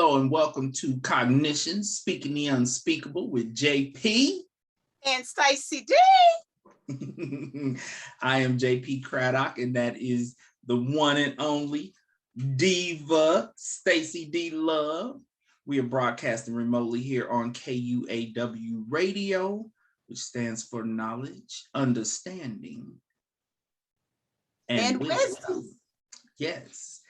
Hello and welcome to Cognitions, Speaking the Unspeakable with JP. And Stacy D. I am JP Craddock, and that is the one and only Diva, Stacy D Love. We are broadcasting remotely here on KUAW Radio, which stands for Knowledge, Understanding, and Wisdom. Yes.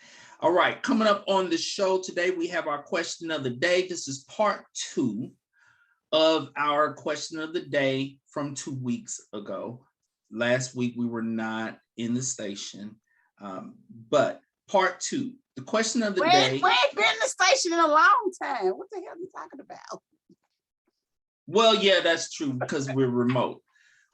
All right, coming up on the show today, we have our question of the day. This is part 2 of our question of the day from 2 weeks ago. Last week, we were not in the station, but part 2, the question of the day. We ain't been in the station in a long time. What the hell are you talking about? Well, yeah, that's true because we're remote.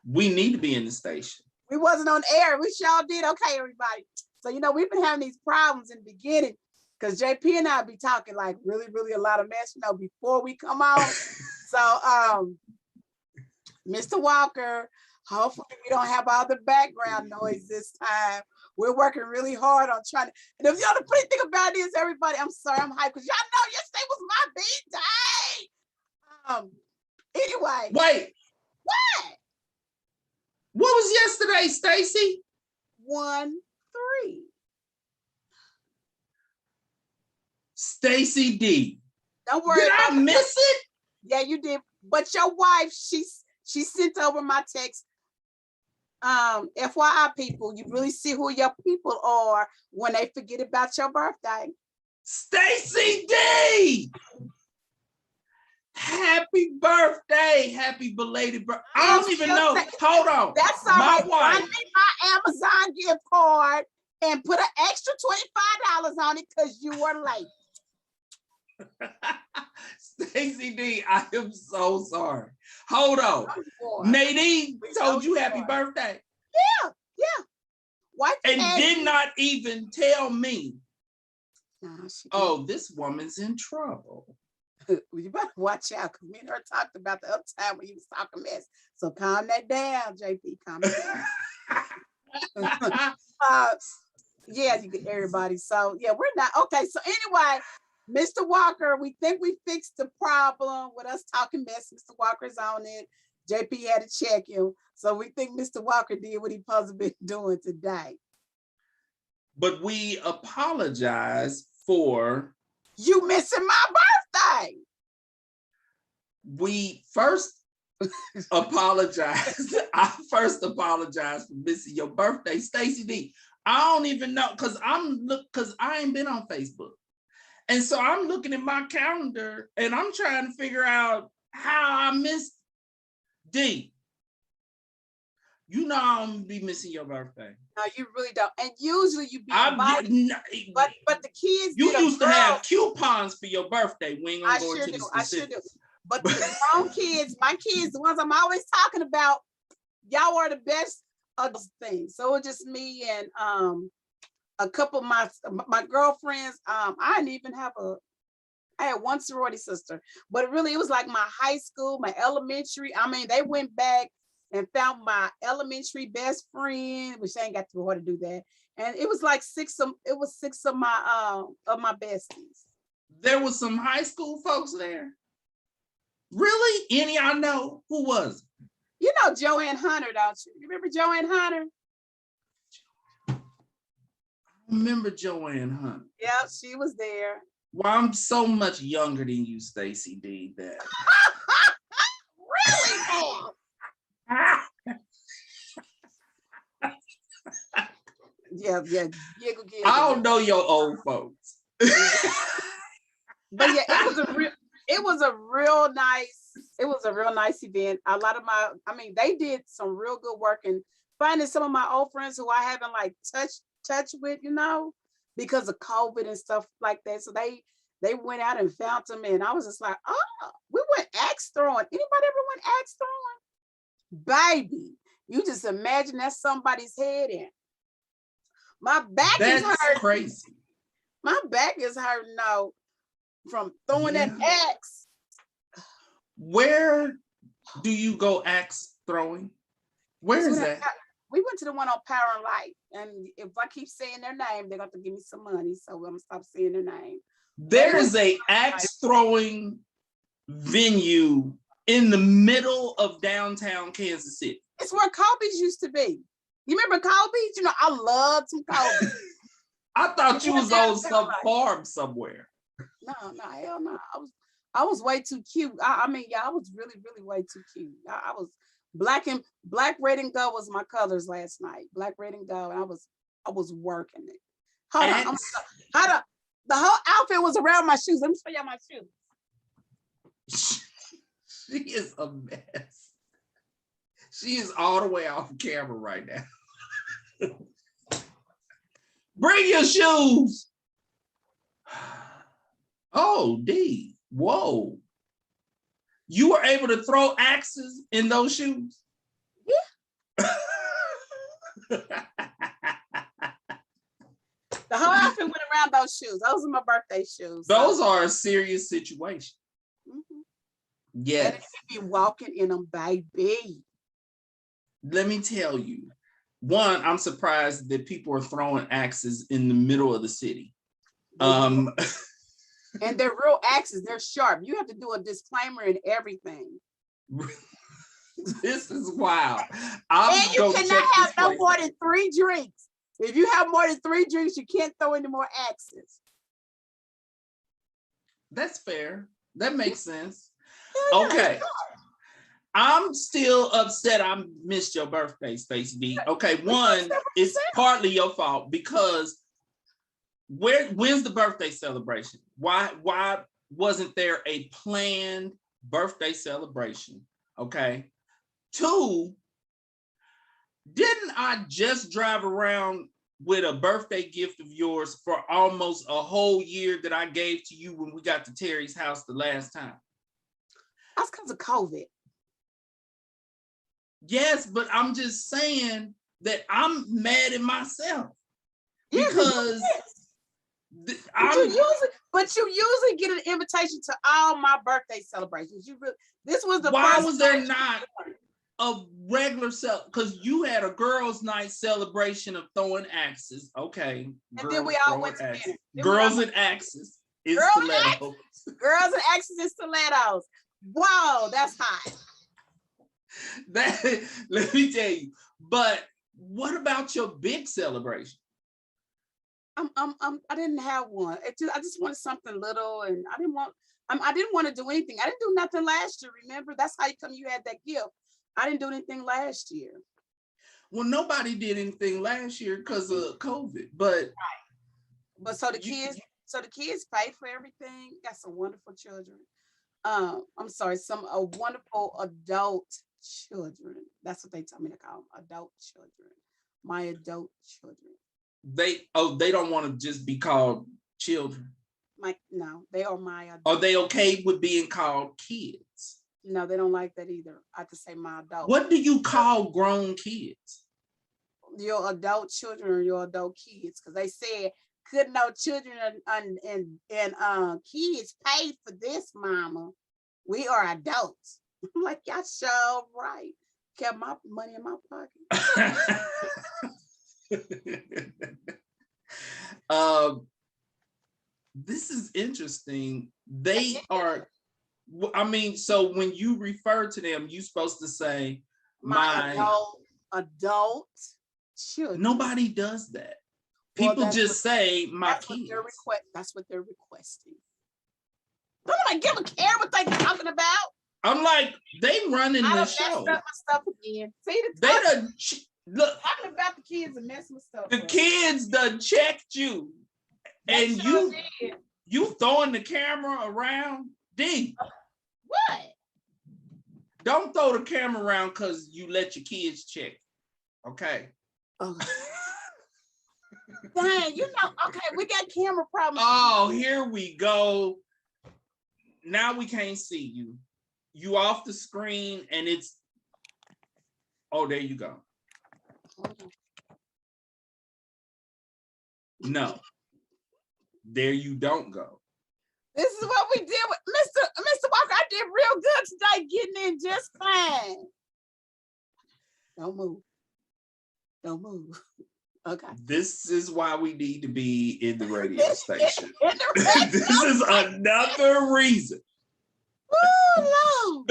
We need to be in the station. We wasn't on air. We sure did. Okay, everybody. So, we've been having these problems in the beginning because JP and I be talking like really, really a lot of mess, before we come on. So, Mr. Walker, hopefully we don't have all the background noise this time. We're working really hard on trying to, and if y'all the funny thing about it is, everybody, I'm sorry, I'm hyped because y'all know yesterday was my birthday. Anyway. Wait. What? What was yesterday, Stacy? 1-3. Stacy D. Don't worry. Did I miss it? Yeah, you did. But your wife, she sent over my text. FYI, people, you really see who your people are when they forget about your birthday. Stacy D. Happy birthday. Happy belated birthday. I don't even know. Hold on. That's all right. I need my Amazon gift card and put an extra $25 on it because you were late. Stacy D, I am so sorry. Hold on. Nadine told you happy birthday. Yeah. Wife and did not even tell me. No, this woman's in trouble. You better watch out because me and her talked about the other time when you was talking mess. So calm that down, JP. Calm it down. Yeah, you get everybody. So yeah, we're not okay. So anyway, Mr. Walker, we think we fixed the problem with us talking mess. Mr. Walker's on it. JP had to check him. So we think Mr. Walker did what he supposed to be doing today. But we apologize for you missing my birthday. We first apologize. I first apologize for missing your birthday, Stacy D. I don't even know because I ain't been on Facebook. And so I'm looking at my calendar and I'm trying to figure out how I missed D. You know I don't be missing your birthday. No, you really don't. And usually you be but the kids. You used to have coupons for your birthday. We ain't gonna go into the specifics. I sure do. But the grown kids, my kids, the ones I'm always talking about, y'all are the best of those things. So it's just me and a couple of my girlfriends. I didn't even have I had one sorority sister, but it was like my high school, my elementary. I mean, they went back and found my elementary best friend, which I ain't got too hard to do that. And it was like 6 of my besties. There was some high school folks there. Really? Any I know? Who was it? You know Joanne Hunter, don't you? You remember Joanne Hunter? I remember Joanne Hunter. Yeah, she was there. Well, I'm so much younger than you, Stacy D. That really? Yeah. I don't know your old folks. But yeah, it was a real nice event. A lot of they did some real good work and finding some of my old friends who I haven't like touch with, because of COVID and stuff like that. So they went out and found them, and I was just like, oh, we went axe throwing. Anybody ever went axe throwing? Baby, you just imagine that's somebody's head in. My back is hurting. Crazy. My back is hurting now from throwing that axe. Where do you go axe throwing? Where is that? We went to the one on Power and Light, and if I keep saying their name, they're going to give me some money, so I'm gonna stop saying their name. There is a axe throwing venue in the middle of downtown Kansas City. It's where Kobe's used to be. You remember Kobe's? You know, I loved some Kobe. I thought you was on some farm somewhere. No, hell no. I was way too cute. I mean, yeah, I was really, really way too cute. I was black, red, and gold was my colors last night. Black, red, and gold. And I was working it. Hold on. The whole outfit was around my shoes. Let me show y'all my shoes. She is a mess. She is all the way off camera right now. Bring your shoes. Oh, D. Whoa. You were able to throw axes in those shoes? Yeah. The whole outfit went around those shoes. Those are my birthday shoes. Those are a serious situation. Mm-hmm. Yes. And you be walking in them, baby. Let me tell you. One, I'm surprised that people are throwing axes in the middle of the city. And they're real axes. They're sharp. You have to do a disclaimer and everything. This is wild. And you cannot have no more than 3 drinks. If you have more than 3 drinks, you can't throw any more axes. That's fair. That makes sense. Okay. I'm still upset I missed your birthday, Stacy D. Okay, one, it's partly your fault because when's the birthday celebration? Why wasn't there a planned birthday celebration? Okay. 2, didn't I just drive around with a birthday gift of yours for almost a whole year that I gave to you when we got to Terry's house the last time? That's because of COVID. Yes, but I'm just saying that I'm mad at myself because but you usually get an invitation to all my birthday celebrations. This was the why first was there not a regular because you had a girls' night celebration of throwing axes. Okay. And then we all went to dinner. Girls and axes is stilettos. Girls and axes and stilettos. Wow, that's hot. Let me tell you. But what about your big celebration? I didn't have one. I just wanted something little, and I didn't want to do anything. I didn't do nothing last year. Remember, that's how you had that gift. I didn't do anything last year. Well, nobody did anything last year because of COVID, but right. But so the kids paid for everything. Got some wonderful children. I'm sorry, some wonderful adult children. That's what they tell me to call them, adult children. My adult children. They don't want to just be called children. No, they are my adult. Are they okay with being called kids? No, they don't like that either. I have to say my adult. What do you call grown kids? Your adult children or your adult kids? Because they said, could no children and kids pay for this, mama? We are adults. I'm like, y'all sure right. Kept my money in my pocket. This is interesting. They are, I mean, so when you refer to them, you're supposed to say my adult children. Nobody does that. People just say my kids. That's what they're requesting. Don't nobody give a care what they're talking about. I'm like, they running the show. I messed up my stuff again. See, look, talking about the kids and messing with stuff. The kids done checked you, and you throwing the camera around. D. What? Don't throw the camera around because you let your kids check. Okay. Oh. Dang, okay, we got camera problems. Oh, here we go. Now we can't see you. You off the screen and it's, oh, there you go. No, there you don't go. This is what we did with Mr. Walker. I did real good today, getting in just fine. Don't move. Okay. This is why we need to be in the radio station. This is another reason. Ooh, no.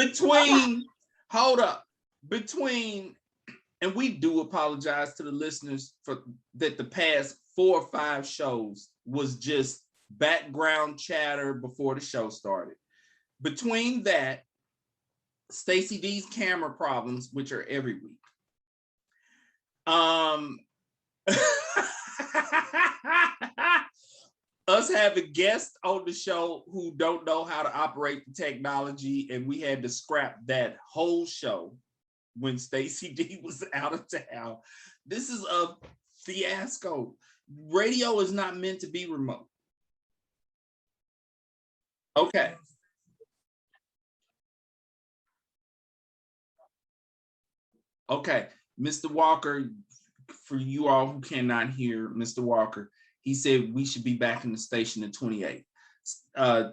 And we do apologize to the listeners for that. The past 4 or 5 shows was just background chatter before the show started. Between that, Stacy D's camera problems, which are every week. Us having guests on the show who don't know how to operate the technology, and we had to scrap that whole show when Stacy D was out of town. This is a fiasco. Radio is not meant to be remote. Okay. Okay, Mr. Walker, for you all who cannot hear Mr. Walker, he said we should be back in the station in 28.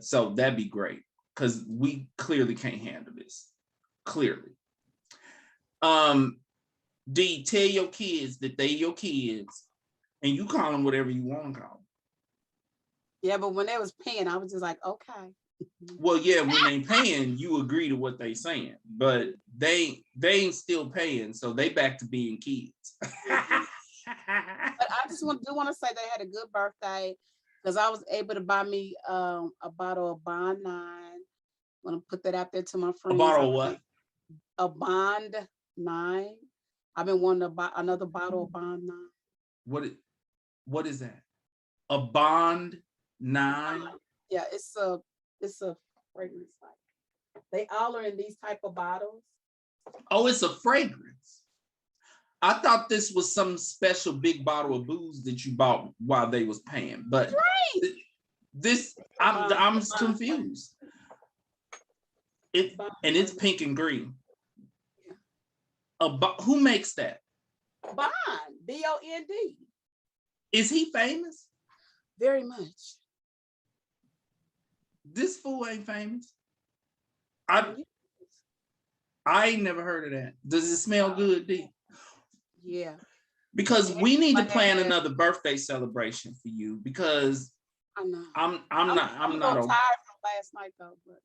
So that'd be great because we clearly can't handle this. Clearly. D, tell your kids that they your kids and you call them whatever you want to call them. Yeah, but when they was paying, I was just like, okay. Well, yeah, when they paying, you agree to what they saying, but they ain't still paying, so they back to being kids. But I just want to say they had a good birthday because I was able to buy me a bottle of Bond 9. I'm gonna put that out there to my friends. A bottle of what? A Bond 9. I've been wanting to buy another bottle of Bond 9. What is that? A Bond 9? Yeah, it's a fragrance. Like they all are in these type of bottles. Oh, it's a fragrance. I thought this was some special big bottle of booze that you bought while they was paying, but right. This I'm confused. It's pink and green. Who makes that? Bond, B-O-N-D. Is he famous? Very much. This fool ain't famous. I ain't never heard of that. Does it smell good, D? Yeah. Because we need to plan another birthday celebration for you because I know. I'm not tired from last night though, but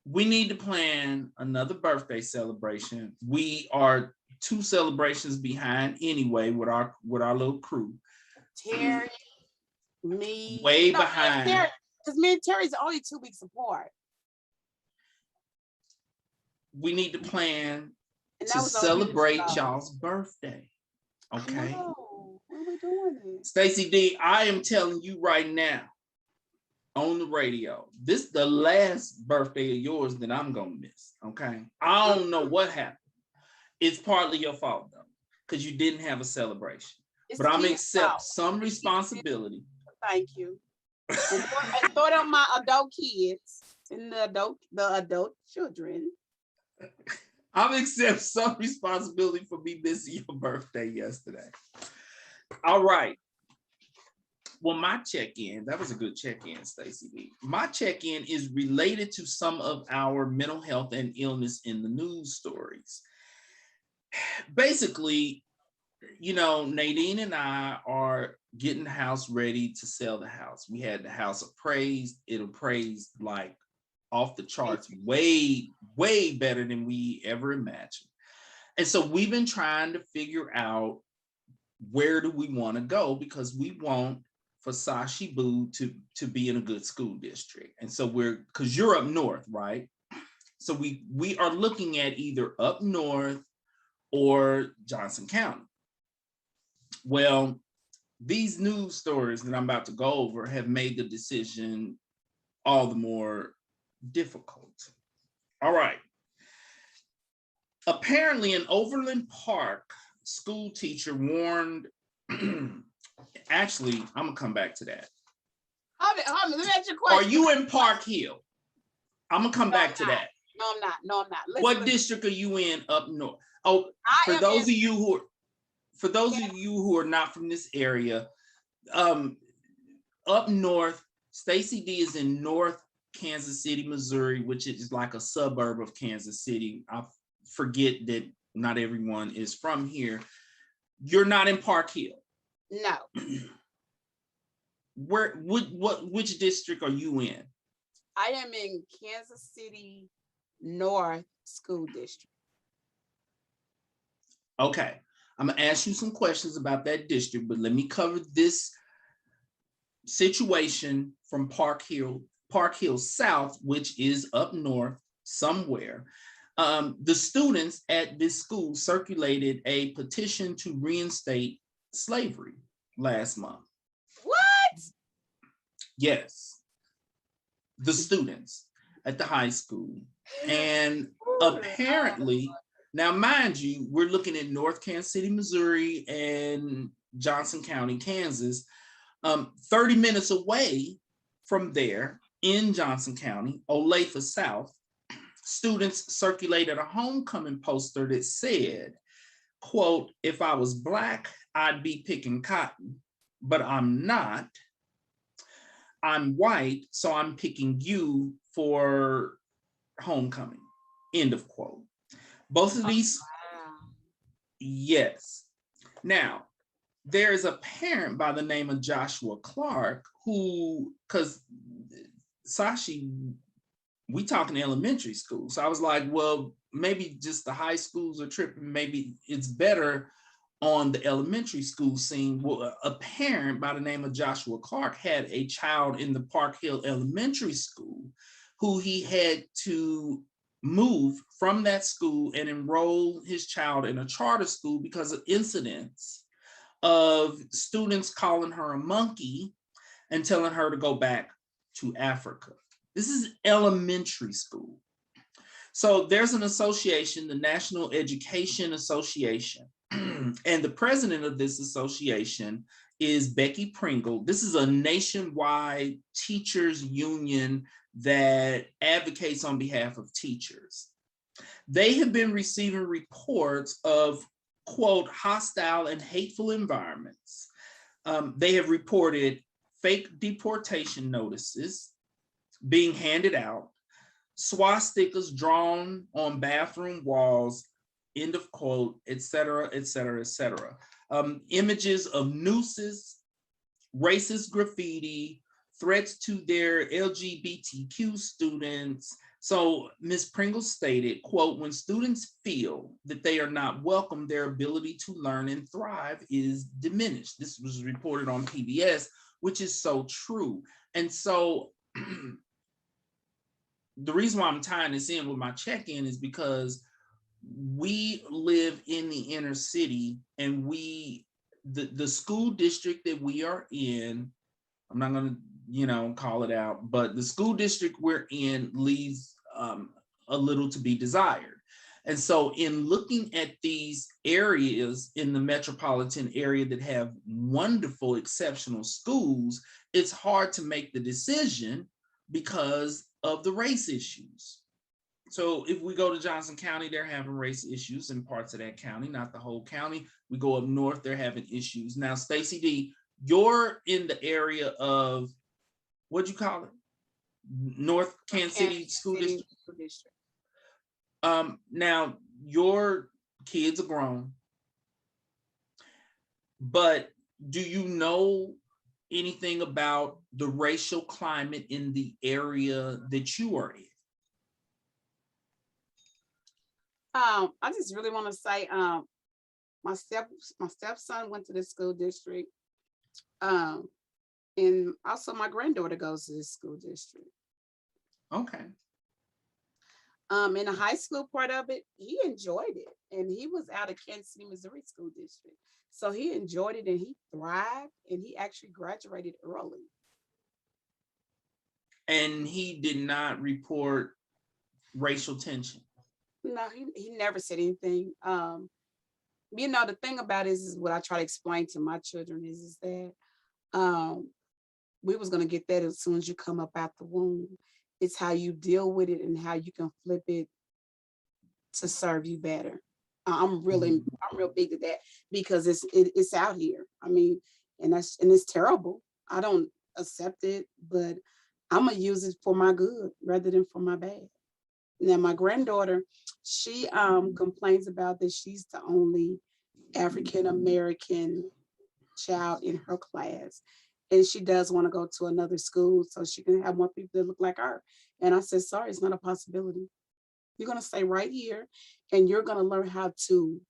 we need to plan another birthday celebration. We are 2 celebrations behind anyway with our little crew. Terry, me, way behind. Because me and Terry's only 2 weeks apart. We need to plan to celebrate y'all's birthday. Okay. When are we doing it? Stacy D, I am telling you right now on the radio, this is the last birthday of yours that I'm gonna miss. Okay. I don't know what happened. It's partly your fault though, because you didn't have a celebration. But I'm gonna accept some responsibility. Thank you. And throw it on my adult kids and the adult children. I'm accept some responsibility for me missing your birthday yesterday. All right. Well, my check-in, that was a good check-in, Stacy B. My check-in is related to some of our mental health and illness in the news stories. Basically, you know, Nadine and I are getting the house ready to sell the house. We had the house appraised. It appraised like off the charts, way, way better than we ever imagined. And so we've been trying to figure out where do we want to go because we want for Sashi Boo to be in a good school district. And so because you're up north, right? So we are looking at either up north or Johnson County. Well, these news stories that I'm about to go over have made the decision all the more difficult. All right. Apparently, an Overland Park school teacher warned, actually, I'm going to come back to that. Let me ask you a question. Are you in Park Hill? I'm going to come back to that. No, I'm not. Listen, what district are you in up north? Oh, for those of you who are not from this area, up north, Stacy D is in North Kansas City, Missouri, which is like a suburb of Kansas City. I forget that not everyone is from here. You're not in Park Hill. No. Which district are you in? I am in Kansas City North School District. Okay, I'm gonna ask you some questions about that district, but let me cover this situation from Park Hill South, which is up north somewhere. The students at this school circulated a petition to reinstate slavery last month. What? Yes, the students at the high school. And apparently, now mind you, we're looking at North Kansas City, Missouri, and Johnson County, Kansas. 30 minutes away from there in Johnson County, Olathe South, students circulated a homecoming poster that said, quote, "If I was Black, I'd be picking cotton, but I'm not. I'm white, so I'm picking you for homecoming," end of quote. Both of these, yes. Now, there's a parent by the name of Joshua Clark who, because Sashi, we talking elementary school. So I was like, well, maybe just the high schools are tripping. Maybe it's better on the elementary school scene. Well, a parent by the name of Joshua Clark had a child in the Park Hill Elementary School who he had to move from that school and enroll his child in a charter school because of incidents of students calling her a monkey and telling her to go back to Africa. This is elementary school. So there's an association, the National Education Association, and the president of this association is Becky Pringle. This is a nationwide teachers union that advocates on behalf of teachers. They have been receiving reports of, quote, hostile and hateful environments. They have reported fake deportation notices being handed out, swastikas drawn on bathroom walls, end of quote, et cetera, et cetera, et cetera. Images of nooses, racist graffiti, threats to their LGBTQ students. So Ms. Pringle stated, quote, "When students feel that they are not welcome, their ability to learn and thrive is diminished." This was reported on PBS, which is so true. And so the reason why I'm tying this in with my check-in is because we live in the inner city, and the school district that we are in, I'm not going to, call it out, but the school district we're in leaves a little to be desired. And so in looking at these areas in the metropolitan area that have wonderful, exceptional schools, it's hard to make the decision because of the race issues. So if we go to Johnson County, they're having race issues in parts of that county, not the whole county. We go up north, they're having issues. Now, Stacy D, you're in the area of, what'd you call it? North Kansas City School District. Now, your kids are grown, but do you know anything about the racial climate in the area that you are in? I just really want to say, my stepson went to this school district, and also my granddaughter goes to this school district. Okay. In the high school part of it, he enjoyed it, and he was out of Kansas City, Missouri school district, so he enjoyed it and he thrived, and he actually graduated early. And he did not report racial tension? No, he never said anything. The thing about it is what I try to explain to my children is that we was going to get that as soon as you come up out the womb. It's how you deal with it and how you can flip it to serve you better. I'm real big at that because it's out here. I mean, and it's terrible. I don't accept it, but I'm gonna use it for my good rather than for my bad. Now, my granddaughter, she complains about that she's the only African American child in her class. And she does want to go to another school so she can have more people that look like her. And I said, sorry, it's not a possibility. You're going to stay right here and you're going to learn how to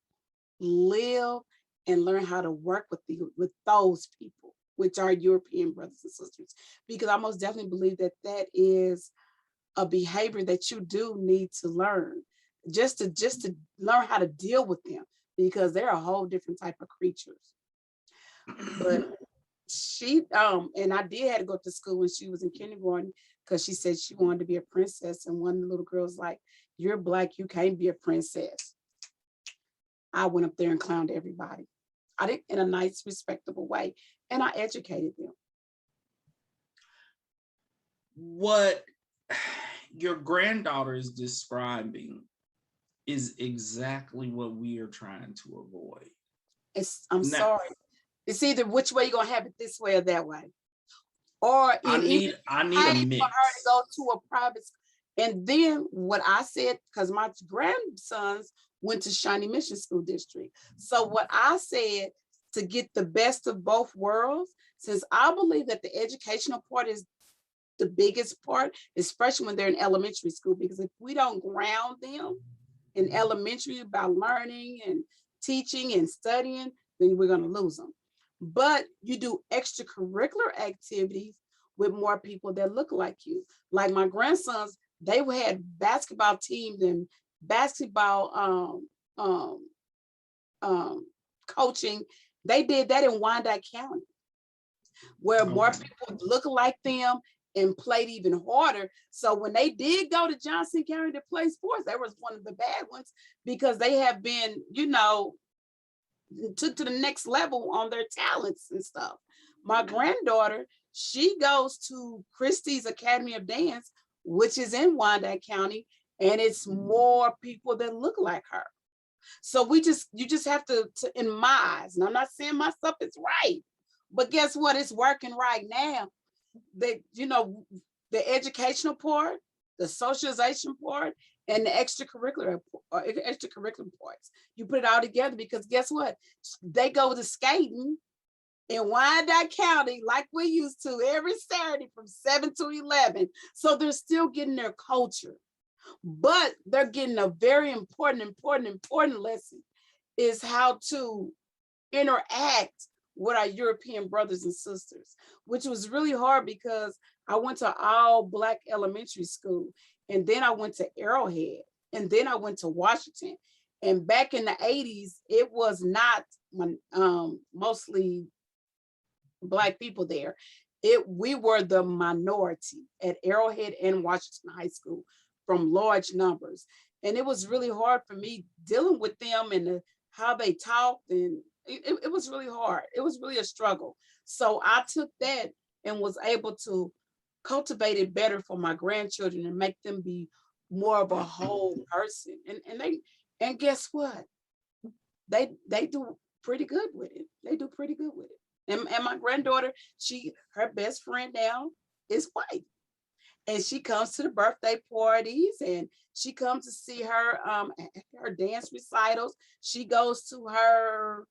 live and learn how to work with those people, which are European brothers and sisters. Because I most definitely believe that that is a behavior that you do need to learn just to learn how to deal with them, because they're a whole different type of creatures. But she and I did have to go to school when she was in kindergarten, because she said she wanted to be a princess, and one of the little girls like, you're Black, you can't be a princess. I went up there and clowned everybody. I did, in a nice, respectable way, and I educated them. What your granddaughter is describing is exactly what we are trying to avoid. I'm sorry. It's either which way you're gonna have it, this way or that way. Or I need a mix for her to go to a private school. And then what I said, because my grandsons went to Shawnee Mission School District. So what I said, to get the best of both worlds, since I believe that the educational part is the biggest part, especially when they're in elementary school, because if we don't ground them in elementary about learning and teaching and studying, then we're going to lose them. But you do extracurricular activities with more people that look like you. Like my grandsons, they had basketball teams and basketball coaching. They did that in Wyandotte County, where more people look like them and played even harder. So when they did go to Johnson County to play sports, that was one of the bad ones, because they have been, took to the next level on their talents and stuff. My granddaughter, she goes to Christie's Academy of Dance, which is in Wyandotte County, and it's more people that look like her. So you just have to, in my eyes, and I'm not saying my stuff is right, but guess what? It's working right now. The educational part, the socialization part, and the extracurricular parts. You put it all together, because guess what? They go to skating in Wyandotte County like we used to every Saturday from 7 to 11. So they're still getting their culture, but they're getting a very important lesson, is how to interact with our European brothers and sisters, which was really hard because I went to all Black elementary school, and then I went to Arrowhead, and then I went to Washington. And back in the 80s, it was not mostly Black people there. We were the minority at Arrowhead and Washington High School from large numbers. And it was really hard for me dealing with them and how they talked, and it was really hard. It was really a struggle. So I took that and was able to cultivate it better for my grandchildren and make them be more of a whole person. And guess what? They do pretty good with it. They do pretty good with it. And my granddaughter, her best friend now is white. And she comes to the birthday parties, and she comes to see her dance recitals. She goes to her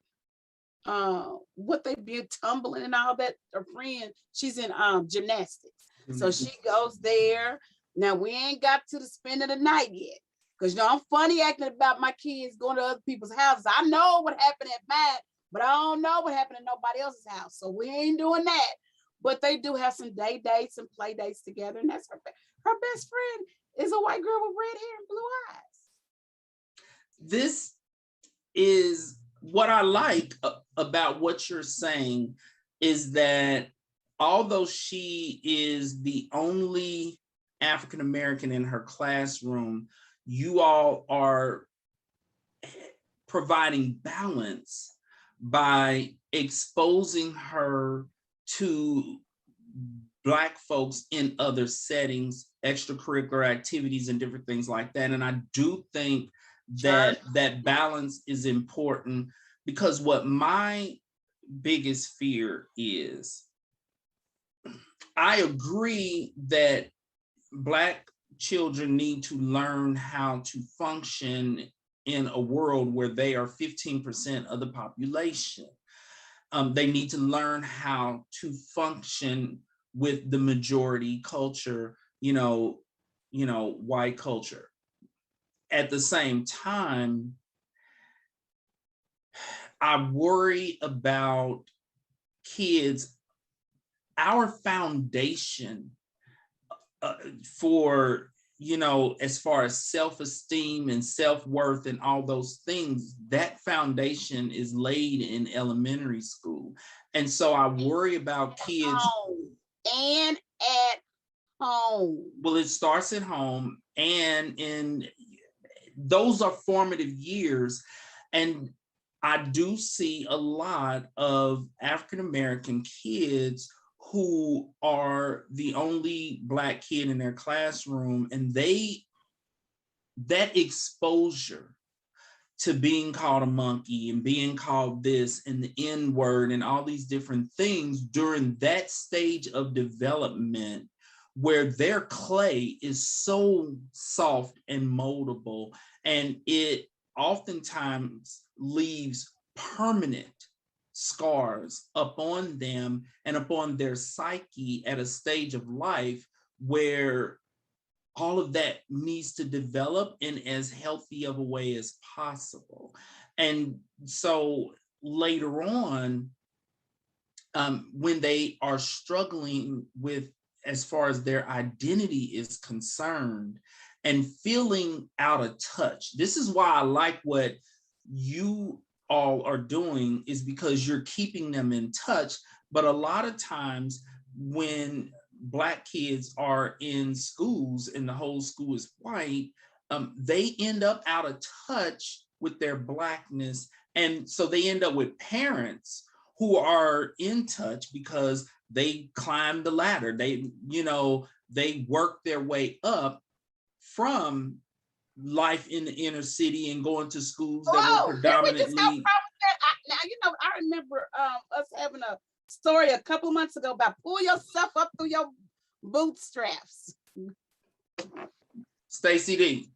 what they be tumbling and all that. Her friend, she's in gymnastics. So she goes there. Now we ain't got to the spend of the night yet, because I'm funny acting about my kids going to other people's houses. I know what happened at mine, but I don't know what happened at nobody else's house. So we ain't doing that. But they do have some day dates and play dates together, and that's her best friend is a white girl with red hair and blue eyes. This is what I like about what you're saying, is that although she is the only African American in her classroom, you all are providing balance by exposing her to Black folks in other settings, extracurricular activities, and different things like that. And I do think that balance is important, because what my biggest fear is, I agree that Black children need to learn how to function in a world where they are 15% of the population. They need to learn how to function with the majority culture, white culture. At the same time, I worry about kids, our foundation for, as far as self-esteem and self-worth and all those things, that foundation is laid in elementary school. And so I worry about kids. And at home. Well, it starts at home, and those are formative years. And I do see a lot of African-American kids who are the only Black kid in their classroom, and that exposure to being called a monkey and being called this and the N-word and all these different things during that stage of development, where their clay is so soft and moldable, and it oftentimes leaves permanent scars upon them and upon their psyche at a stage of life where all of that needs to develop in as healthy of a way as possible. And so later on, when they are struggling with, as far as their identity is concerned, and feeling out of touch. This is why I like what you all are doing, is because you're keeping them in touch. But a lot of times when Black kids are in schools and the whole school is white, they end up out of touch with their Blackness. And so they end up with parents who are in touch because they climbed the ladder. They work their way up from life in the inner city and going to schools that were predominantly. I remember us having a story a couple of months ago about pull yourself up through your bootstraps. Stacy D.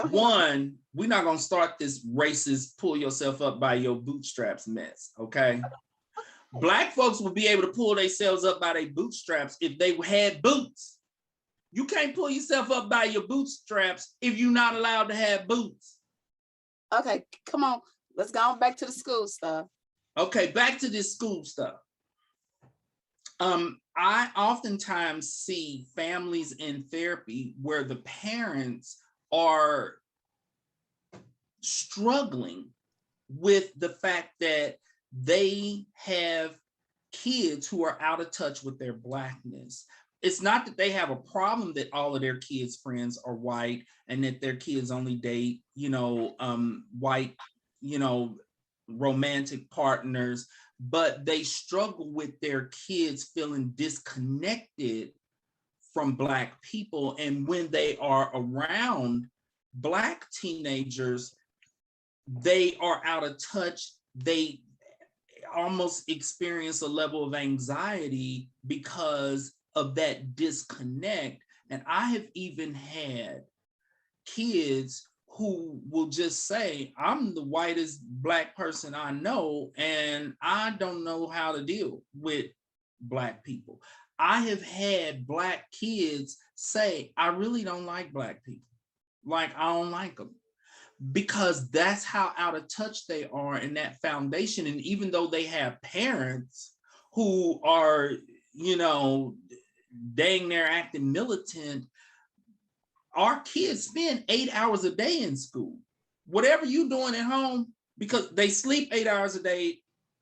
One, we're not gonna start this racist pull yourself up by your bootstraps mess, okay? Black folks will be able to pull themselves up by their bootstraps if they had boots. You can't pull yourself up by your bootstraps if you're not allowed to have boots. Okay, come on. Let's go on back to the school stuff. Okay, back to this school stuff. I oftentimes see families in therapy where the parents are struggling with the fact that they have kids who are out of touch with their Blackness. It's not that they have a problem that all of their kids' friends are white and that their kids only date, white, romantic partners, but they struggle with their kids feeling disconnected from Black people. And when they are around Black teenagers, they are out of touch. They almost experience a level of anxiety because of that disconnect. And I have even had kids who will just say, I'm the whitest Black person I know, and I don't know how to deal with Black people. I have had Black kids say, I really don't like Black people. Like, I don't like them. Because that's how out of touch they are in that foundation. And even though they have parents who are, dang near acting militant, our kids spend 8 hours a day in school. Whatever you're doing at home, because they sleep 8 hours a day,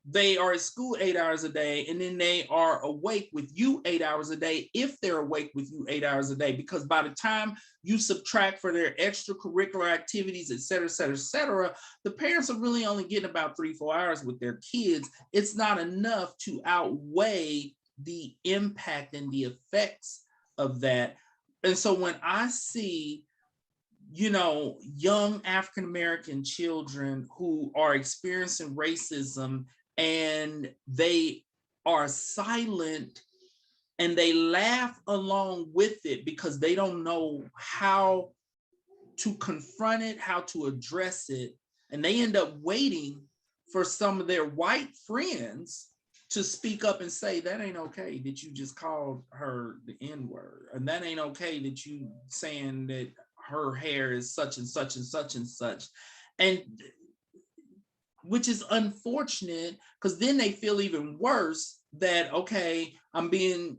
they are at school 8 hours a day, and then they are awake with you 8 hours a day, if they're awake with you 8 hours a day, because by the time you subtract for their extracurricular activities, et cetera, the parents are really only getting about 3-4 hours with their kids. It's not enough to outweigh the impact and the effects of that. And so when I see, young African-American children who are experiencing racism and they are silent and they laugh along with it because they don't know how to confront it, how to address it. And they end up waiting for some of their white friends to speak up and say, that ain't okay that you just called her the N-word. And that ain't okay that you saying that her hair is such and such and such and such. And which is unfortunate, because then they feel even worse that, okay, I'm being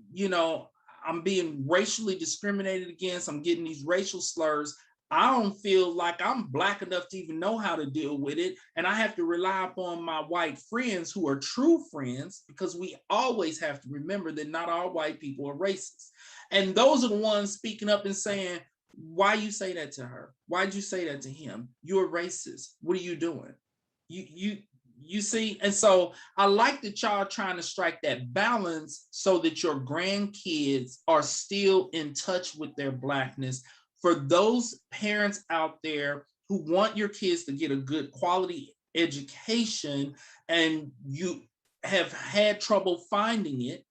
racially discriminated against. I'm getting these racial slurs. I don't feel like I'm Black enough to even know how to deal with it. And I have to rely upon my white friends who are true friends, because we always have to remember that not all white people are racist. And those are the ones speaking up and saying, why you say that to her? Why'd you say that to him? You're racist. What are you doing? You see. And so I like that y'all trying to strike that balance so that your grandkids are still in touch with their Blackness. For those parents out there who want your kids to get a good quality education and you have had trouble finding it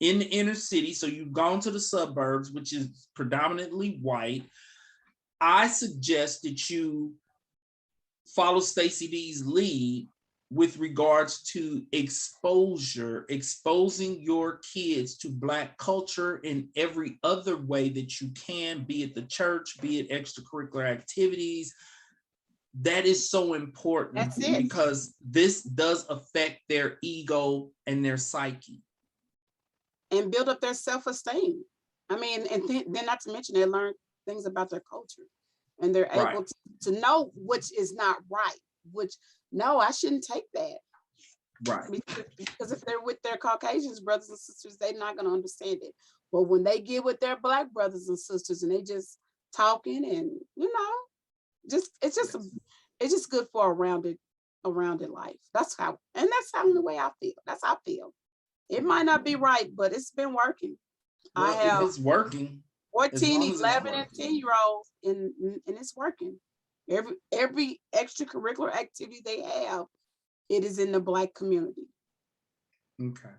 in the inner city, so you've gone to the suburbs, which is predominantly white, I suggest that you follow Stacy D's lead with regards to exposing your kids to Black culture in every other way that you can, be it the church, be it extracurricular activities. That is so important because this does affect their ego and their psyche. And build up their self-esteem. I mean, and then not to mention they learn things about their culture. And they're able to know which is not right, which, no, I shouldn't take that. Right. Because if they're with their Caucasians brothers and sisters, they're not going to understand it. But when they get with their Black brothers and sisters and they just talking and, it's just good for a rounded life. That's how the way I feel. That's how I feel. It might not be right, but it's been working. Well, it's working. 14, 11, and 10-year-olds, and it's working. Every extracurricular activity they have, it is in the Black community. Okay.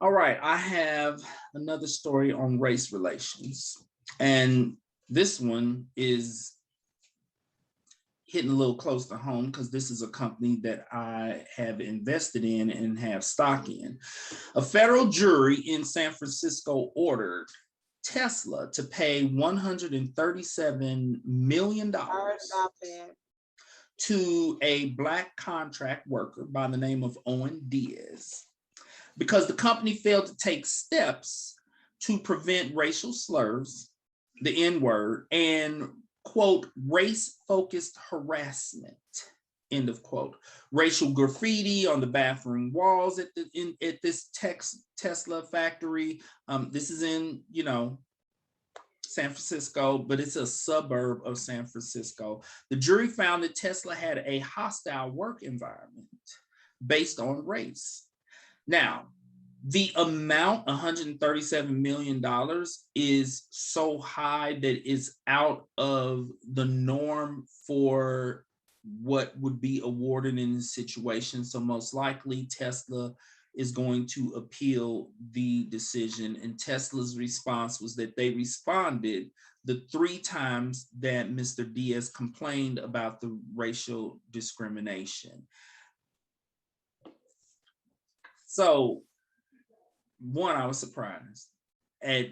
All right. I have another story on race relations. And this one is hitting a little close to home because this is a company that I have invested in and have stock in. A federal jury in San Francisco ordered Tesla to pay $137 million to a Black contract worker by the name of Owen Diaz because the company failed to take steps to prevent racial slurs, the N-word, and, quote, race-focused harassment, end of quote. Racial graffiti on the bathroom walls at this Tesla factory. This is in, San Francisco, but it's a suburb of San Francisco. The jury found that Tesla had a hostile work environment based on race. Now, the amount, $137 million, is so high that it's out of the norm for what would be awarded in this situation. So most likely Tesla is going to appeal the decision. And Tesla's response was that they responded the 3 times that Mr. Diaz complained about the racial discrimination. So, one, I was surprised at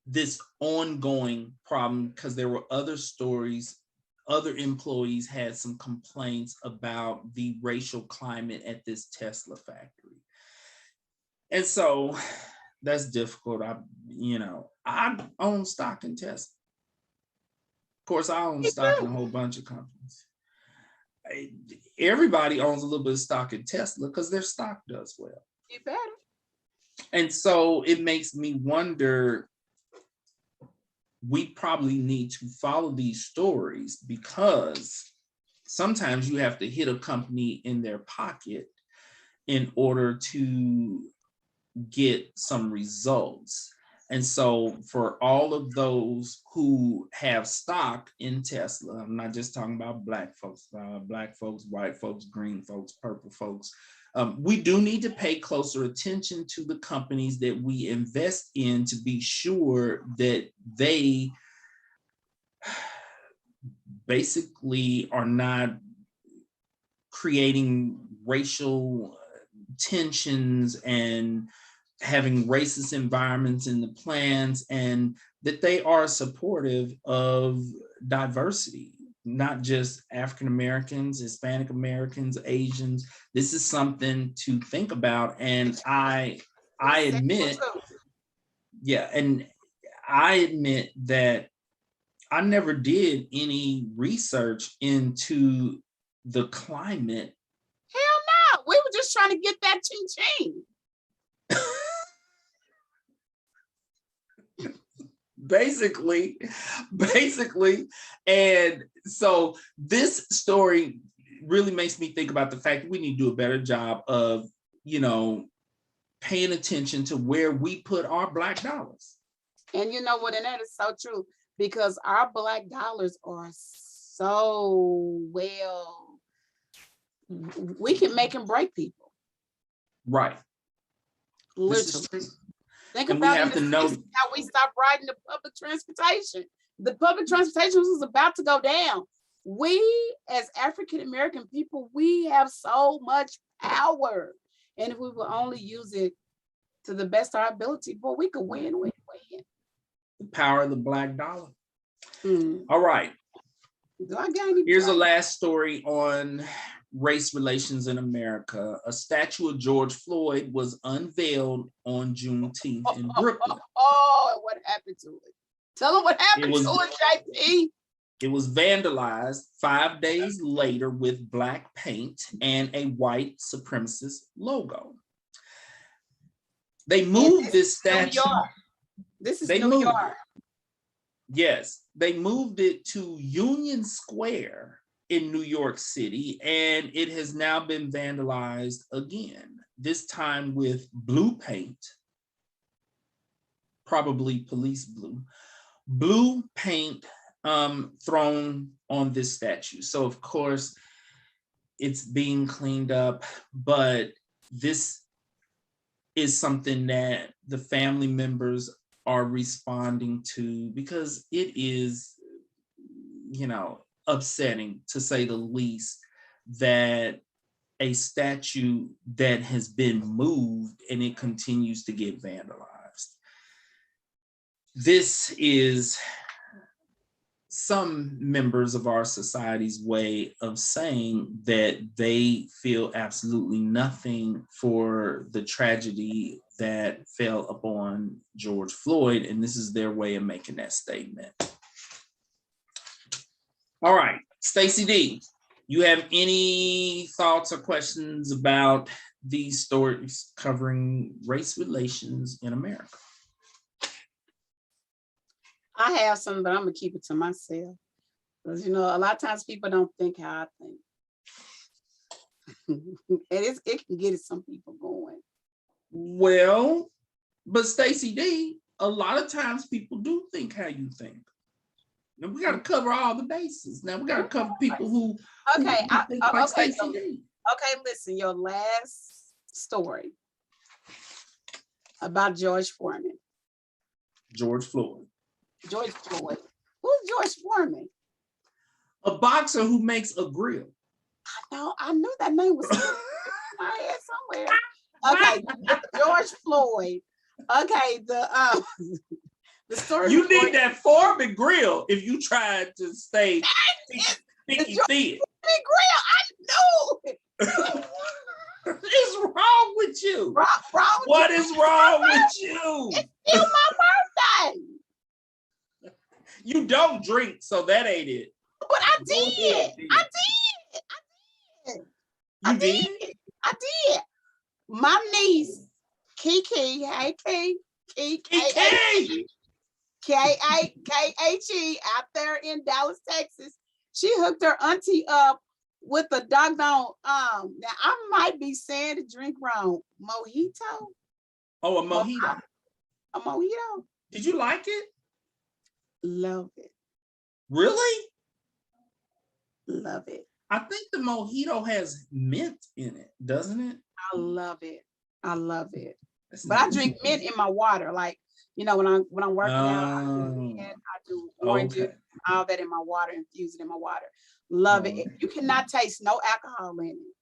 this ongoing problem because there were other stories. Other employees had some complaints about the racial climate at this Tesla factory. And so that's difficult. I own stock in Tesla. Of course, I own stock in a whole bunch of companies. Everybody owns a little bit of stock in Tesla because their stock does well. You better. And so it makes me wonder, we probably need to follow these stories because sometimes you have to hit a company in their pocket in order to get some results. And so for all of those who have stock in Tesla, I'm not just talking about Black folks, white folks, green folks, purple folks. We do need to pay closer attention to the companies that we invest in to be sure that they basically are not creating racial tensions and having racist environments in the plans, and that they are supportive of diversity, not just African Americans, Hispanic Americans, Asians. This is something to think about. And I admit, yeah, and I admit that I never did any research into the climate. Hell no, we were just trying to get that ching-ching. Basically. And so this story really makes me think about the fact that we need to do a better job of, paying attention to where we put our Black dollars. And you know what, and that is so true, because our Black dollars are so well, we can make and break people. Right. Literally. Think about it, how we stopped riding the public transportation. The public transportation was about to go down. We, as African American people, we have so much power. And if we will only use it to the best of our ability, boy, we could win. The power of the Black dollar. All right. Do I got any? Here's the last story on race relations in America. A statue of George Floyd was unveiled on Juneteenth in Brooklyn. Oh, what happened to it? Tell them what happened to it, JP. It was vandalized 5 days later with black paint and a white supremacist logo. They moved this statue. This is New York. Yes, they moved it to Union Square in New York City, and it has now been vandalized again, this time with blue paint, probably police blue paint thrown on this statue. So of course it's being cleaned up, but this is something that the family members are responding to, because it is, upsetting, to say the least, that a statue that has been moved and it continues to get vandalized. This is some members of our society's way of saying that they feel absolutely nothing for the tragedy that fell upon George Floyd, and this is their way of making that statement. All right, Stacy D, you have any thoughts or questions about these stories covering race relations in America? I have some, but I'm gonna keep it to myself. Because a lot of times people don't think how I think. And it can get some people going. Well, but Stacy D, a lot of times people do think how you think. And we got to cover all the bases. Now we got to cover people who think like Stacy D. Okay, listen, your last story about George Foreman. George Floyd. George Floyd. Who's George Foreman? A boxer who makes a grill. I knew that name was in my head somewhere. Okay, George Floyd. Okay, the story. You need that Foreman grill if you tried to stay sticky thin. Grill, I knew it. What is wrong with you? What is wrong with you? It's still my birthday. You don't drink, so that ain't it. But I did. I did. My niece, Kiki, hey Kiki, K-A-K-H-E, out there in Dallas, Texas, she hooked her auntie up with a doggone, now I might be saying the drink wrong, mojito? Oh, a mojito. A mojito. Did you like it? Love it. Really? Love it. I think the mojito has mint in it, doesn't it? I love it. But I drink mint in my water. Like You know, when I'm working out, I do orange juice, Okay. all that in my water, infuse it in my water. Love it. You cannot taste no alcohol in it.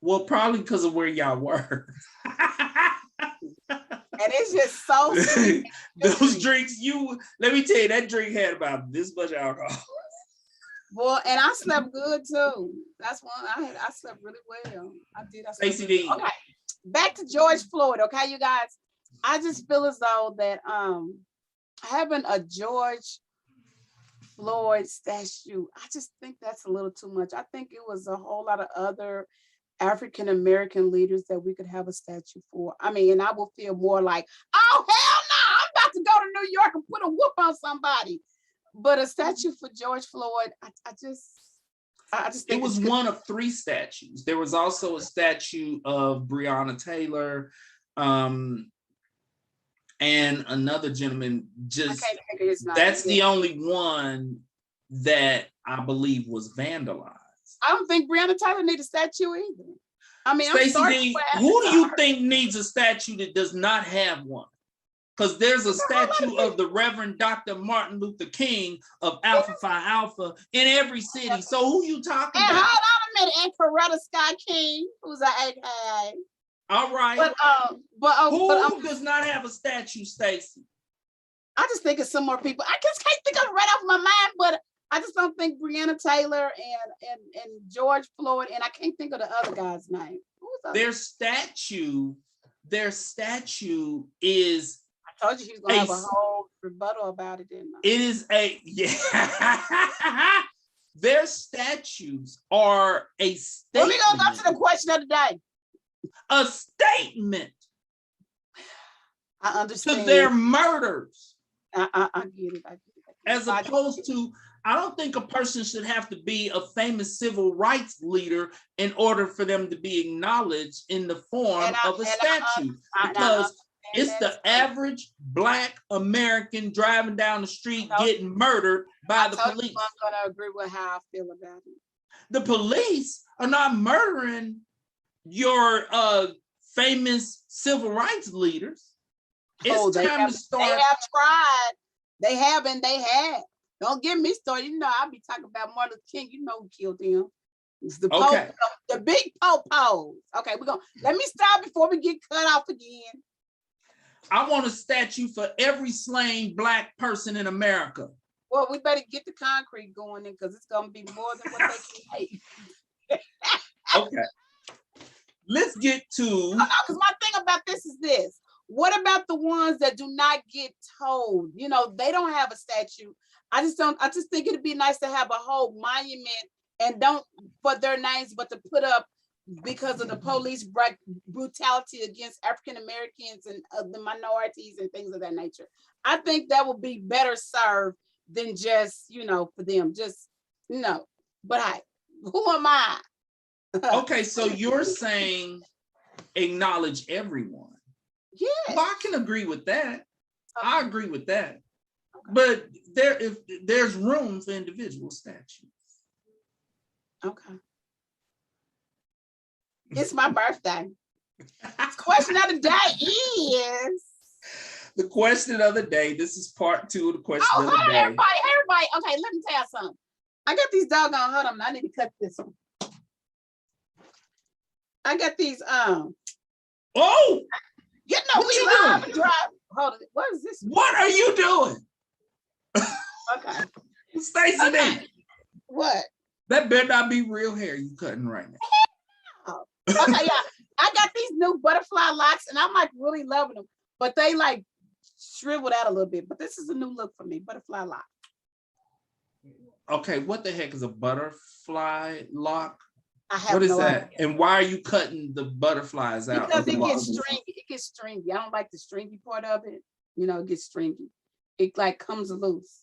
Well, probably because of where y'all were. And it's just so sweet. Those drinks, let me tell you, that drink had about this much alcohol. Well, and I slept good too. That's one I slept really well. I did. I slept really well. Okay, back to George Floyd. Okay, you guys. I just feel as though that having a George Floyd statue, I just think that's a little too much. I think it was a whole lot of other African American leaders that we could have a statue for. I mean, and I will feel more like, oh hell no, I'm about to go to New York and put a whoop on somebody. But a statue for George Floyd, I just think it was one of 3 statues. There was also a statue of Breonna Taylor, and another gentleman. Just that's the only one that I believe was vandalized. I don't think Breonna Taylor needs a statue either. I mean, Stacy, who do you think needs a statue that does not have one? Because there's a statue of the Reverend Dr. Martin Luther King of Alpha Phi Alpha in every city. So who you talking about? Hold on a minute, and Coretta Scott King, who's an AKA. All right. But who does not have a statue, Stacy? I just think it's some more people. I just can't think of it right off my mind, but I just don't think Breonna Taylor and George Floyd, and I can't think of the other guy's name. Their statue is. I told you he was gonna have a whole rebuttal about it, didn't I? It is their statues are a statement. We're gonna go to the question of the day. A statement. I understand. To their murders. I get it. As opposed to, I don't think a person should have to be a famous civil rights leader in order for them to be acknowledged in the form of a statue. Because it's the average Black American driving down the street getting murdered by the police. I'm going to agree with how I feel about it. The police are not murdering your famous civil rights leaders. It's time to start. They have tried. They have and they have. Don't get me started. You know, I'll be talking about Martin Luther King. You know who killed him. It's the the big po-pos. Okay, let me stop before we get cut off again. I want a statue for every slain Black person in America. Well, we better get the concrete going in because it's going to be more than what they can make. Okay. Let's get to. Because my thing about this is this. What about the ones that do not get told? You know, they don't have a statue. I just think it'd be nice to have a whole monument and don't put their names, but to put up because of the police brutality against African Americans and the minorities and things of that nature. I think that would be better served than just, you know, for them, just, you know, but who am I? Okay, so you're saying acknowledge everyone. Yeah. Well, I can agree with that. Okay. I agree with that. Okay. But if there's room for individual statues. Okay. It's my birthday. The question of the day is. The question of the day. This is part 2 of the question of the day. Everybody. Okay, let me tell you something. I got these doggone. Hold on, I need to cut this one. I got these. Oh. You know we live and drive. Hold on. What is this? What are you doing? Okay. Stacy, okay. What? That better not be real hair you cutting right now. Okay, yeah. I got these new butterfly locks and I'm like really loving them, but they like shriveled out a little bit. But this is a new look for me, butterfly lock. Okay, what the heck is a butterfly lock? I have what is no that? idea. And why are you cutting the butterflies out? Because it gets stringy. It gets stringy. I don't like the stringy part of it. You know, it gets stringy. It like comes loose.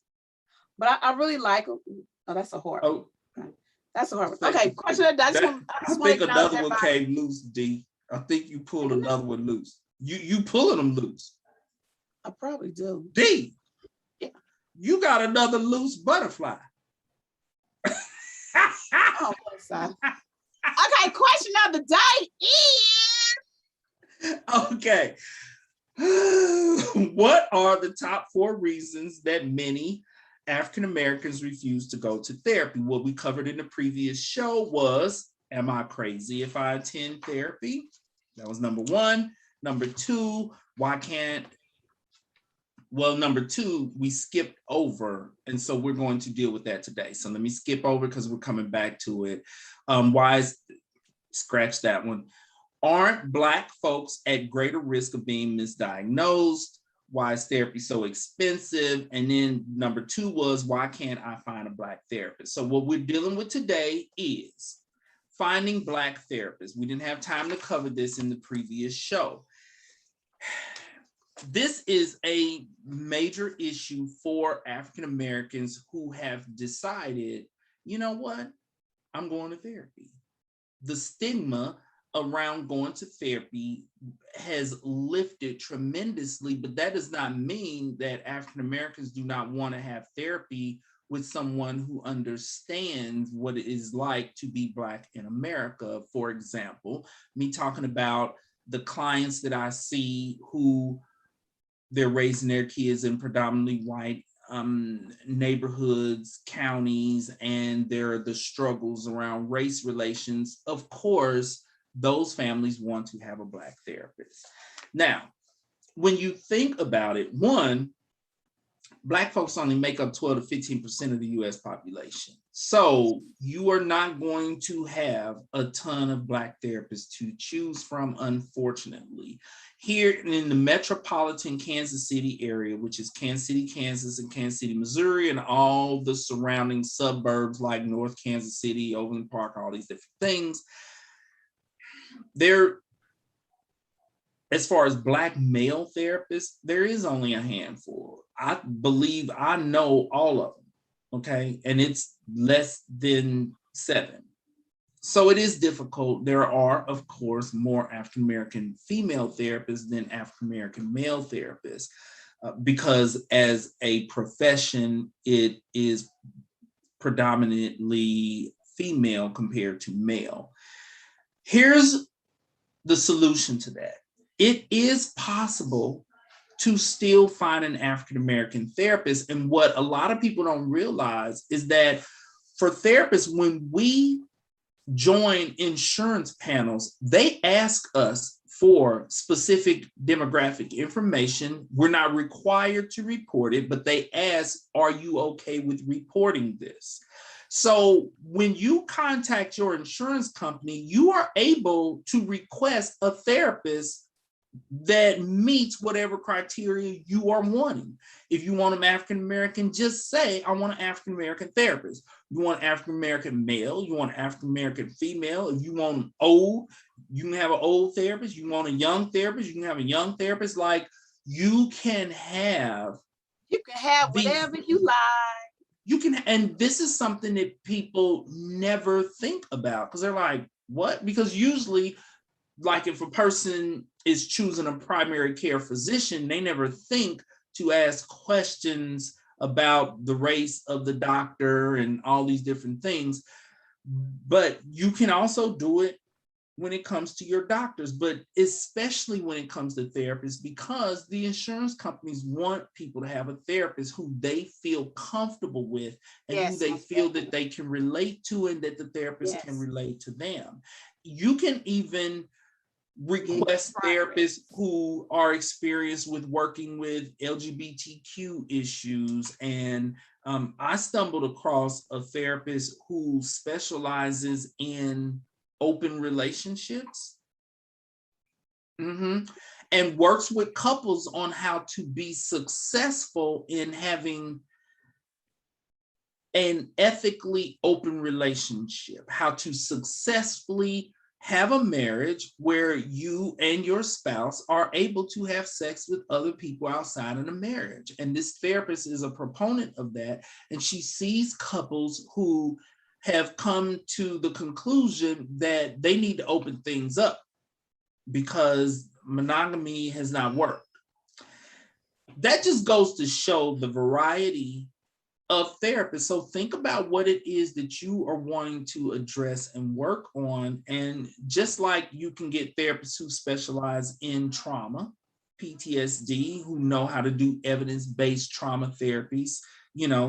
But I really like them. Oh, that's a horror. Oh. Okay. That's a horror. Okay, question of that. I think another one came loose, D. I think you pulled another one loose. You pulling them loose. I probably do. D. Yeah. You got another loose butterfly. Oh, okay, question of the day is. Okay. What are the top 4 reasons that many African Americans refuse to go to therapy? What we covered in the previous show was, am I crazy if I attend therapy? That was number 1. Number 2, why can't, well, number 2, we skipped over. And so we're going to deal with that today. So let me skip over because we're coming back to it. Why is, scratch that one. Aren't Black folks at greater risk of being misdiagnosed? Why is therapy so expensive? And then number 2 was, why can't I find a Black therapist? So what we're dealing with today is finding Black therapists. We didn't have time to cover this in the previous show. This is a major issue for African Americans who have decided, you know what, I'm going to therapy. The stigma around going to therapy has lifted tremendously, but that does not mean that African Americans do not want to have therapy with someone who understands what it is like to be Black in America. For example, me talking about the clients that I see who they're raising their kids in predominantly white neighborhoods, counties, and there are the struggles around race relations. Of course, those families want to have a Black therapist. Now, when you think about it, one, Black folks only make up 12 to 15% of the US population. So you are not going to have a ton of Black therapists to choose from, unfortunately. Here in the metropolitan Kansas City area, which is Kansas City, Kansas, and Kansas City, Missouri, and all the surrounding suburbs like North Kansas City, Overland Park, all these different things, there, as far as Black male therapists, there is only a handful. I believe I know all of them, okay? And it's less than 7. So it is difficult. There are, of course, more African-American female therapists than African-American male therapists because as a profession, it is predominantly female compared to male. Here's the solution to that. It is possible to still find an African-American therapist. And what a lot of people don't realize is that for therapists, when we join insurance panels, they ask us for specific demographic information. We're not required to report it, but they ask, are you okay with reporting this? So when you contact your insurance company, you are able to request a therapist that meets whatever criteria you are wanting. If you want an African-American, just say, I want an African-American therapist. You want African-American male, you want African-American female. If you want old, you can have an old therapist. You want a young therapist, you can have a young therapist. Like you can have whatever you like. You can, and this is something that people never think about because they're like, what? Because usually, like if a person is choosing a primary care physician, they never think to ask questions about the race of the doctor and all these different things. But you can also do it when it comes to your doctors, but especially when it comes to therapists, because the insurance companies want people to have a therapist who they feel comfortable with and who they feel that they can relate to and that the therapist can relate to them. You can even request therapists who are experienced with working with LGBTQ issues. And I stumbled across a therapist who specializes in open relationships and works with couples on how to be successful in having an ethically open relationship, how to successfully have a marriage where you and your spouse are able to have sex with other people outside of the marriage. And this therapist is a proponent of that. And she sees couples who have come to the conclusion that they need to open things up because monogamy has not worked. That just goes to show the variety of therapists. So think about what it is that you are wanting to address and work on. And just like you can get therapists who specialize in trauma, PTSD who know how to do evidence-based trauma therapies,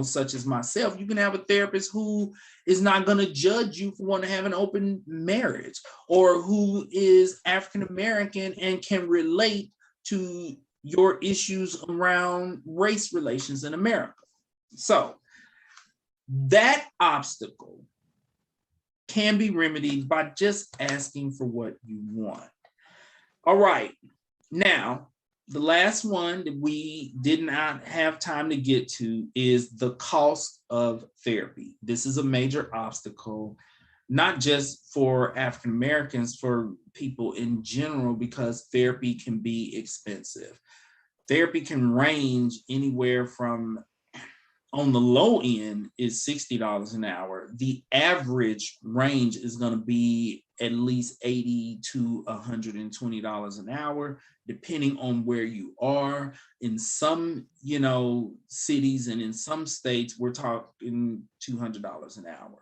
such as myself. You can have a therapist who is not going to judge you for wanting to have an open marriage, or who is African American and can relate to your issues around race relations in America. So that obstacle can be remedied by just asking for what you want. All right. Now, the last one that we did not have time to get to is the cost of therapy. This is a major obstacle, not just for African Americans, for people in general, because therapy can be expensive. Therapy can range anywhere from, on the low end is $60 an hour. The average range is going to be at least $80 to $120 an hour, depending on where you are. In some, cities and in some states, we're talking $200 an hour.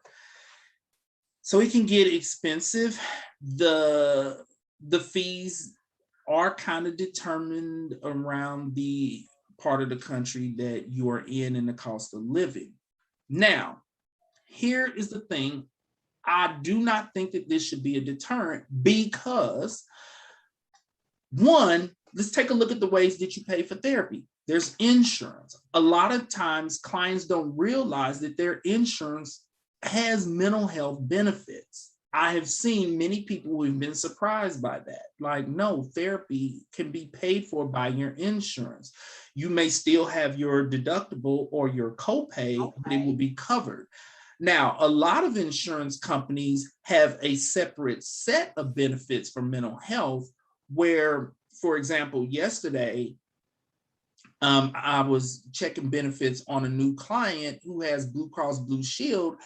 So it can get expensive. The fees are kind of determined around the part of the country that you are in and the cost of living. Now, here is the thing. I do not think that this should be a deterrent, because one, let's take a look at the ways that you pay for therapy. There's insurance. A lot of times clients don't realize that their insurance has mental health benefits. I have seen many people who have been surprised by that. Like, no, therapy can be paid for by your insurance. You may still have your deductible or your copay, but it will be covered. Now, a lot of insurance companies have a separate set of benefits for mental health where, for example, yesterday, I was checking benefits on a new client who has Blue Cross Blue Shield.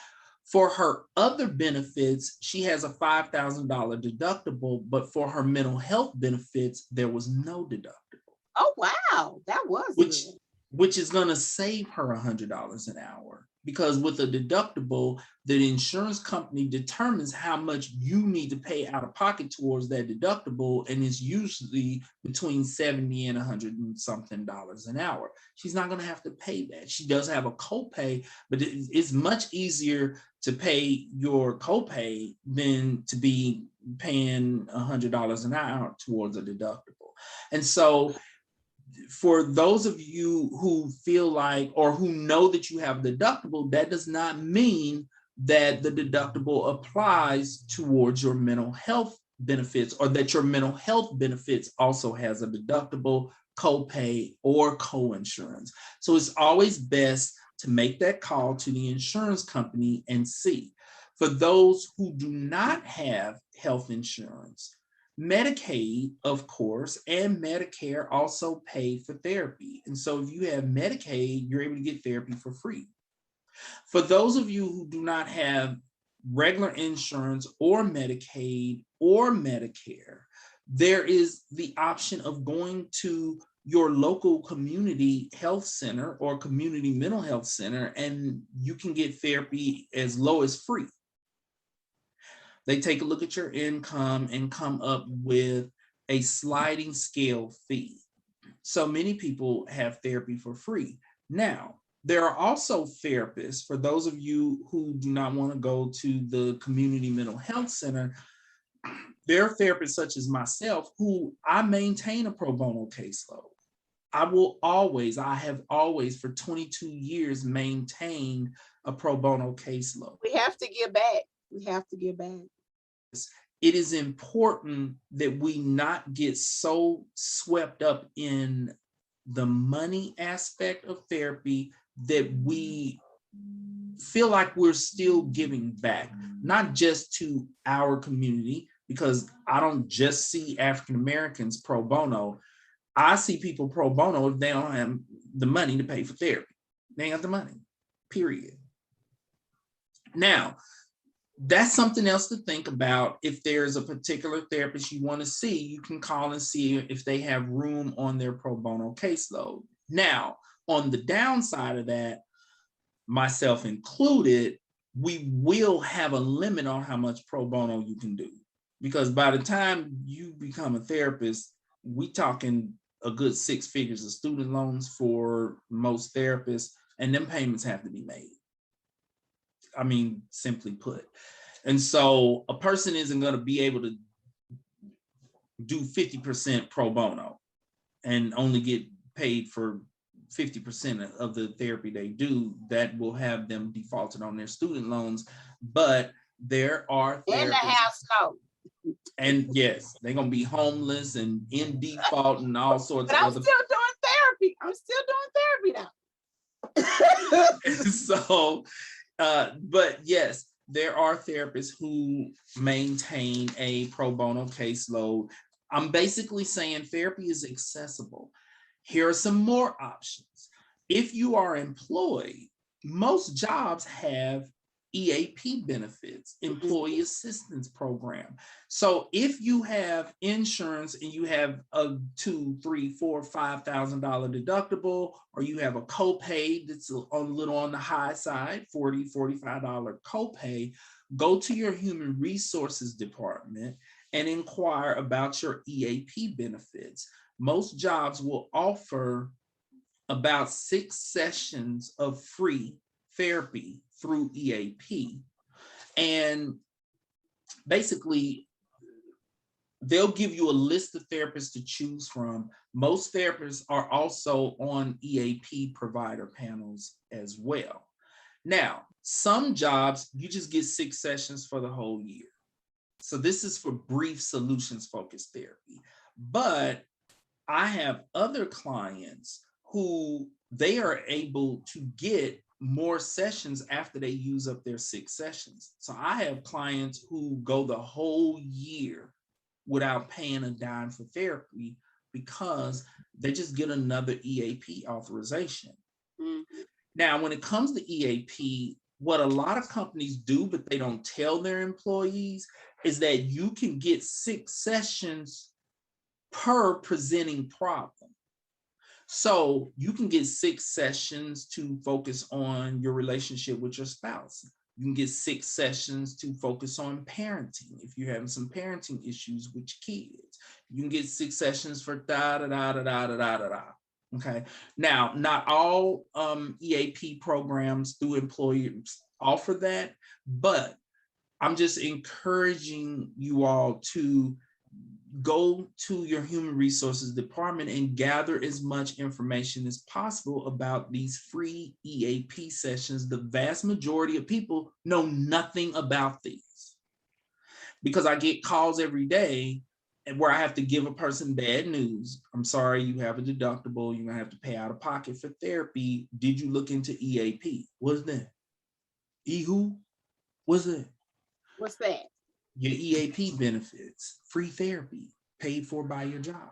For her other benefits, she has a $5,000 deductible, but for her mental health benefits, there was no deductible. Oh, wow. That was which is going to save her $100 an hour, because with a deductible, the insurance company determines how much you need to pay out of pocket towards that deductible, and it's usually between $70 and $100 and something an hour. She's not going to have to pay that. She does have a copay, but it's much easier to pay your copay than to be paying $100 an hour towards a deductible. And so for those of you who feel like, or who know that you have a deductible, that does not mean that the deductible applies towards your mental health benefits, or that your mental health benefits also has a deductible, copay, or co-insurance. So it's always best to make that call to the insurance company and see. For those who do not have health insurance, Medicaid, of course, and Medicare also pay for therapy. And so if you have Medicaid, you're able to get therapy for free. For those of you who do not have regular insurance or Medicaid or Medicare, there is the option of going to your local community health center or community mental health center, and you can get therapy as low as free. They take a look at your income and come up with a sliding scale fee. So many people have therapy for free. Now, there are also therapists, for those of you who do not want to go to the community mental health center, there are therapists such as myself who I maintain a pro bono caseload. I have always for 22 years maintained a pro bono caseload. We have to give back. It is important that we not get so swept up in the money aspect of therapy that we feel like we're still giving back, not just to our community, because I don't just see African Americans pro bono. I see people pro bono if they don't have the money to pay for therapy. They ain't got the money, period. Now, that's something else to think about. If there's a particular therapist you want to see, you can call and see if they have room on their pro bono caseload. Now, on the downside of that, myself included, we will have a limit on how much pro bono you can do. Because by the time you become a therapist, we talking a good 6 figures of student loans for most therapists, and them payments have to be made. I mean, simply put. And so a person isn't going to be able to do 50% pro bono and only get paid for 50% of the therapy they do. That will have them defaulted on their student loans. But there are therapists. And the house note. And yes, they're going to be homeless and in default and all sorts but of I'm other. still doing therapy. I'm still doing therapy now. So, but yes, there are therapists who maintain a pro bono caseload. I'm basically saying therapy is accessible. Here are some more options. If you are employed, most jobs have EAP benefits, employee assistance program. So if you have insurance and you have a $2,000, $3,000, $4,000, $5,000 deductible, or you have a copay that's a little on the high side, $40, $45 copay, go to your human resources department and inquire about your EAP benefits. Most jobs will offer about 6 sessions of free therapy through EAP. And basically, they'll give you a list of therapists to choose from. Most therapists are also on EAP provider panels as well. Now, some jobs, you just get 6 sessions for the whole year. So this is for brief solutions-focused therapy. But I have other clients who they are able to get more sessions after they use up their 6 sessions. So I have clients who go the whole year without paying a dime for therapy because they just get another EAP authorization. Mm-hmm. Now, when it comes to EAP, what a lot of companies do, but they don't tell their employees, is that you can get 6 sessions per presenting problem. So you can get 6 sessions to focus on your relationship with your spouse. You can get 6 sessions to focus on parenting if you're having some parenting issues with your kids. You can get 6 sessions for da-da-da-da-da-da-da-da. Okay. Now, not all EAP programs through employers offer that, but I'm just encouraging you all to go to your human resources department and gather as much information as possible about these free EAP sessions. The vast majority of people know nothing about these because I get calls every day and where I have to give a person bad news. I'm sorry, you have a deductible. You're gonna have to pay out of pocket for therapy. Did you look into EAP? What's that? who? What's that? What's that? Your EAP benefits, free therapy, paid for by your job.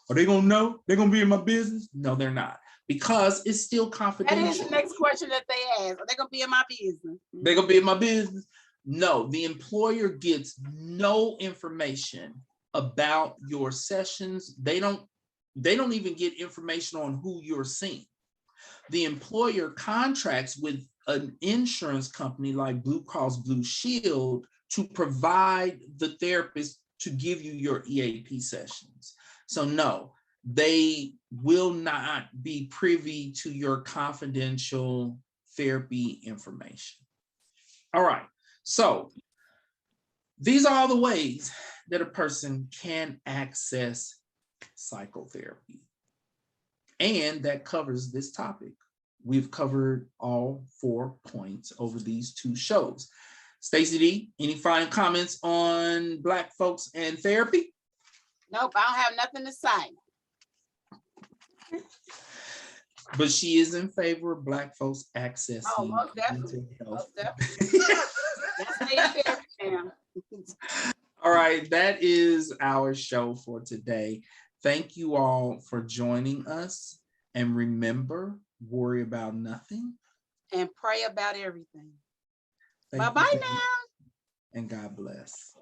Are they gonna know? They're gonna be in my business? No, they're not, because it's still confidential. That is the next question that they ask. Are they gonna be in my business? They're gonna be in my business? No, the employer gets no information about your sessions. They don't even get information on who you're seeing. The employer contracts with an insurance company like Blue Cross Blue Shield to provide the therapist to give you your EAP sessions. So no, they will not be privy to your confidential therapy information. All right, so these are all the ways that a person can access psychotherapy. And that covers this topic. We've covered all 4 points over these 2 shows. Stacy D, any final comments on Black folks and therapy? Nope, I don't have nothing to say. But she is in favor of Black folks accessing most definitely. mental health. Most definitely. All right, that is our show for today. Thank you all for joining us. And remember, worry about nothing. And pray about everything. Bye-bye now. And God bless.